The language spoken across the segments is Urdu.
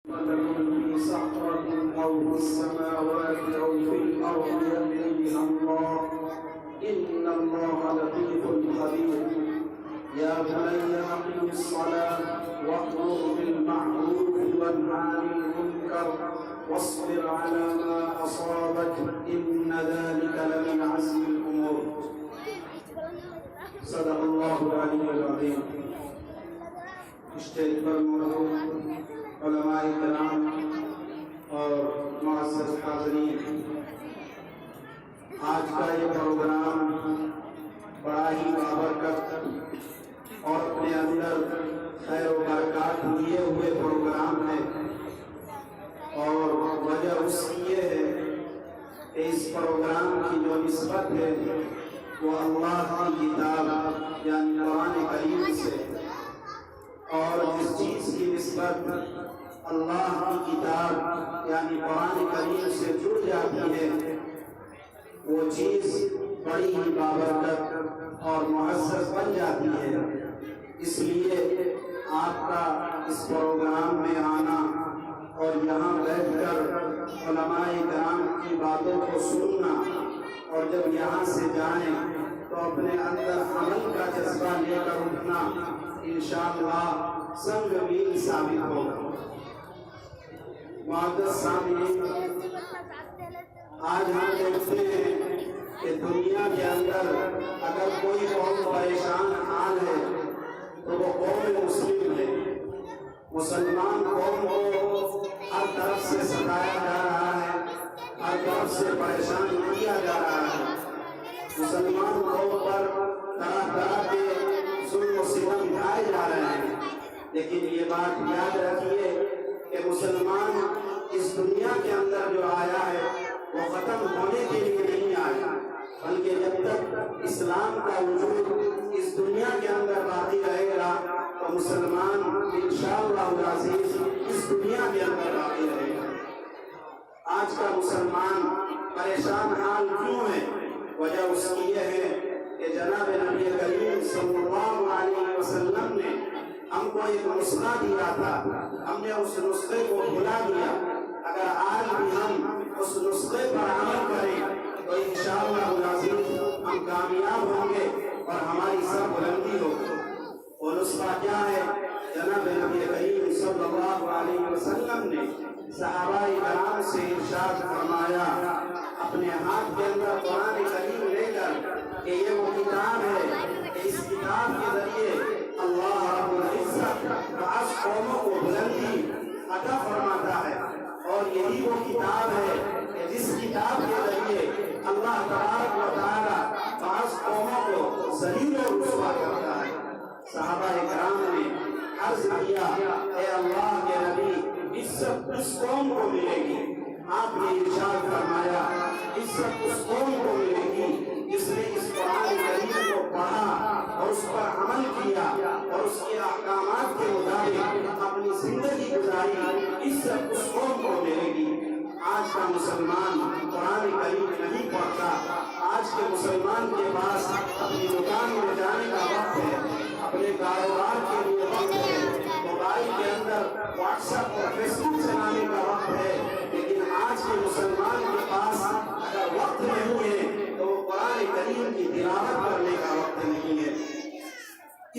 لكم في صخرة أو في السماوات أو في الأرض يأتي بها الله إن الله لطيف خبير. يا بني أقم الصلاة وأمر بالمعروف وانه عن المنكر واصبر على ما أصابك إن ذلك لمن عزم الأمور. صدق الله العلي العظيم. اسٹیج پر موجود علماء کرام اور معزز حاضرین، آج کا یہ پروگرام بڑا ہی بابرکت اور اپنے اندر خیر و برکات لیے ہوئے پروگرام ہے، اور وجہ اس کی یہ ہے کہ اس پروگرام کی جو نسبت ہے وہ اللہ کی کتاب یعنی قرآن کریم سے، اور جس چیز کی نسبت اللہ کی کتاب یعنی قرآن کریم سے جڑ جاتی ہے وہ چیز بڑی ہی بابرکت اور معزز بن جاتی ہے۔ اس لیے آپ کا اس پروگرام میں آنا اور یہاں بیٹھ کر علماء کرام کی باتوں کو سننا، اور جب یہاں سے جائیں تو اپنے اندر عمل کا جذبہ لے کر اٹھنا انشاءاللہ سنگ میل ثابت ہوگا۔ معزز سامعین، آج ہم دیکھتے ہیں کہ دنیا کے اندر اگر کوئی قوم پریشان حال ہے تو وہ قوم مسلم ہے۔ مسلمان قوم کو ہر طرف سے ستایا جا رہا ہے، ہر طرف سے پریشان کیا جا رہا ہے۔ مسلمان قوم پر طرح طرح کے ظلم و ستم ڈھائے جا رہے ہیں، لیکن یہ بات یاد رکھیے کہ مسلمان اس دنیا کے اندر جو آیا ہے وہ ختم ہونے کے لیے نہیں آیا، بلکہ جب تک اسلام کا وجود اس دنیا کے اندر باقی رہے گا تو مسلمان انشاءاللہ العزیز اس دنیا کے اندر باقی رہے گا۔ آج کا مسلمان پریشان حال کیوں ہے؟ وجہ اس کی یہ ہے کہ جناب نبی کریم صلی اللہ علیہ وسلم نے ہم کو ایک نسخہ دیا تھا، ہم نے اس نسخے کو بھلا دیا۔ اگر آج بھی ہم اس نسخے پر عمل کریں تو انشاءاللہ العزیز ہم کامیاب ہوں گے اور ہماری سر بلندی ہوگی۔ وہ نسخہ کیا ہے؟ جناب نبی کریم صلی اللہ علیہ وسلم نے صحابہ کرام سے ارشاد فرمایا، اپنے ہاتھ کے اندر قرآن کریم لے کر کہ یہ وہ کتاب ہے کہ اس کتاب کے ذریعے اللہ رب العزت بعض قوموں کو بلندی عطا فرماتا ہے، اور یہی وہ کتاب ہے کہ جس کتاب کے ذریعے اللہ تبارک و تعالی بعض قوموں کو ذلیل و رسوا کرتا ہے۔ صحابہ کرام نے عرض کیا، اے اللہ کے نبی، عزت اس قوم کو ملے گی۔ آپ نے ارشاد فرمایا، عزت اس قوم کو ملے گی جس نے اس قرآن کریم کو پڑھا اور اس پر عمل کیا اور اس کے احکامات کے مطابق اپنی زندگی گزاری، عزت اس قوم کو ملے گی۔ آج کا مسلمان قرآن کریم نہیں پڑھتا، آج کے مسلمان کے پاس اپنی دکان میں جانے کا وقت ہے، اپنے کاروبار کے لیے وقت ہے، موبائل کے اندر واٹس ایپ اور فیس بک چلانے کا وقت ہے، لیکن آج کے مسلمان کے پاس اگر وقت نہیں ہے تو وہ قرآن کریم کی تلاوت کرنے کا وقت نہیں ہے۔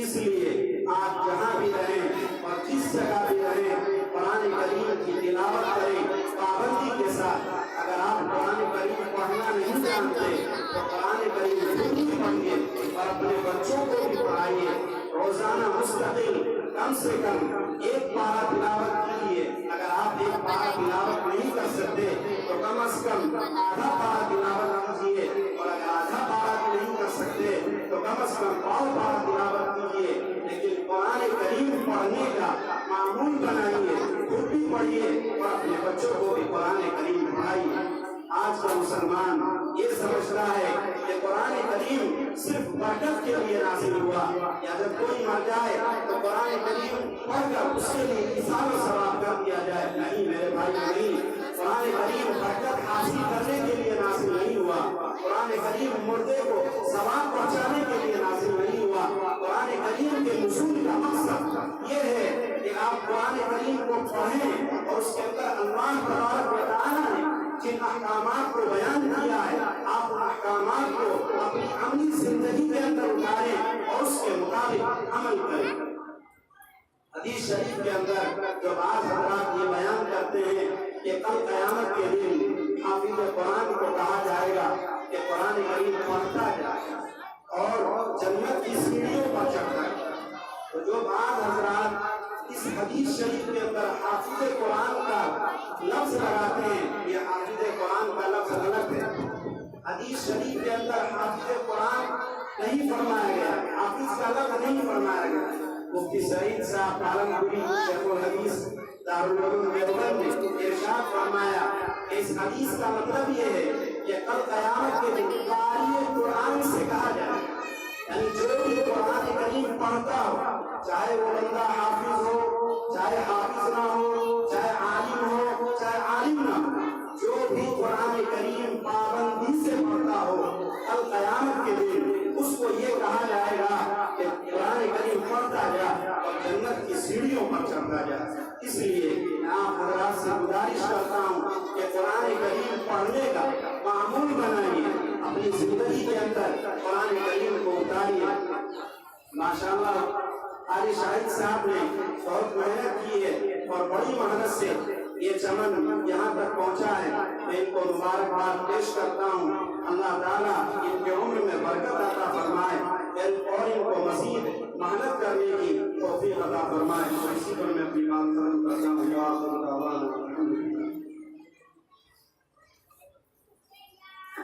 اس لیے آپ جہاں بھی رہیں اور جس جگہ بھی رہیں قرآن کریم کی تلاوت کریں پابندی کے ساتھ۔ اگر آپ قرآن کریم پڑھنا نہیں جانتے تو قرآن کریم ضرور پڑھیے اور اپنے بچوں کو بھی پڑھائیے۔ روزانہ مستقل کم سے کم ایک پارہ تلاوت کیجیے۔ اگر آپ ایک پارہ تلاوت نہیں کر سکتے تو کم از کم آدھا پارہ تلاوت کیجیے، اور اگر آدھا پارہ بھی نہیں کر سکتے تو کم از کم پاؤ پارہ تلاوت کیجیے، لیکن قرآن کریم پڑھنے کا معمول بنائیے، خود بھی پڑھیے اور اپنے بچوں کو بھی قرآن کریم پڑھائیے۔ آج کا مسلمان یہ سمجھتا ہے کہ قرآن کریم صرف برکت کے لیے نازل ہوا، یا جب کوئی مر جائے تو قرآن کریم پڑھ کر اس کے لیے اثار و ثواب کر دیا جائے۔ نہیں میرے بھائی، نہیں، قرآن کریم برکت حاصل کرنے کے لیے نازل نہیں ہوا، قرآن کریم مردے کو ثواب پہنچانے کے لیے نازل نہیں ہوا۔ قرآن کریم کے نزول کا مقصد یہ ہے کہ آپ قرآن کریم کو پڑھیں اور احکامات کو بیان کیا ہے، آپ ان احکامات کو اپنی عملی زندگی کے اندر اتاریں اور اس کے مطابق عمل کریں۔ حدیث شریف کے اندر جو بعض حضرات یہ بیان کرتے ہیں کہ کل قیامت کے دن حافظ قرآن کو کہا جائے گا کہ قرآن کریم پڑھتا جائے اور جنت کی سیڑھیوں پر چڑھتا ہے، تو جو بعض حضرات اس حدیث شریف کے اندر حافظ قرآن کا لفظ لگاتے ہیں، یہ حافظ قرآن کا لفظ غلط ہے۔ حدیث شریف کے اندر حافظ قرآن نہیں فرمایا گیا، حافظ کا لفظ نہیں فرمایا گیا۔ مفتی سعید صاحب پالنپوری شیخ الحدیث دارالعلوم دیوبند نے ارشاد فرمایا کہ اس حدیث کا مطلب یہ ہے کہ کل قیامت کے دن قاری قرآن سے کہا جائے، یعنی جو بھی قرآن کریم پڑھتا ہو، چاہے وہ بندہ حافظ ہو، چاہے حافظ نہ ہو، چاہے عالم ہو، چاہے عالم نہ ہو، جو بھی قرآن کریم پابندی سے پڑھتا ہو، کل قیامت کے دن اس کو یہ کہا جائے گا کہ قرآن کریم پڑھتا جا اور جنت کی سیڑھیوں پر چڑھتا جا۔ اس لیے میں آپ حضرات سے گزارش کرتا ہوں کہ قرآن کریم پڑھنے کا معمول بنائیے، اپنی زندگی کے اندر قرآن کریم کو اتاریے۔ ماشاءاللہ قاری شاہد صاحب نے بہت محنت کی ہے اور بڑی محنت سے یہ چمن یہاں تک پہنچا ہے، میں ان کو مبارکباد پیش کرتا ہوں۔ اللہ تعالیٰ ان کے عمر میں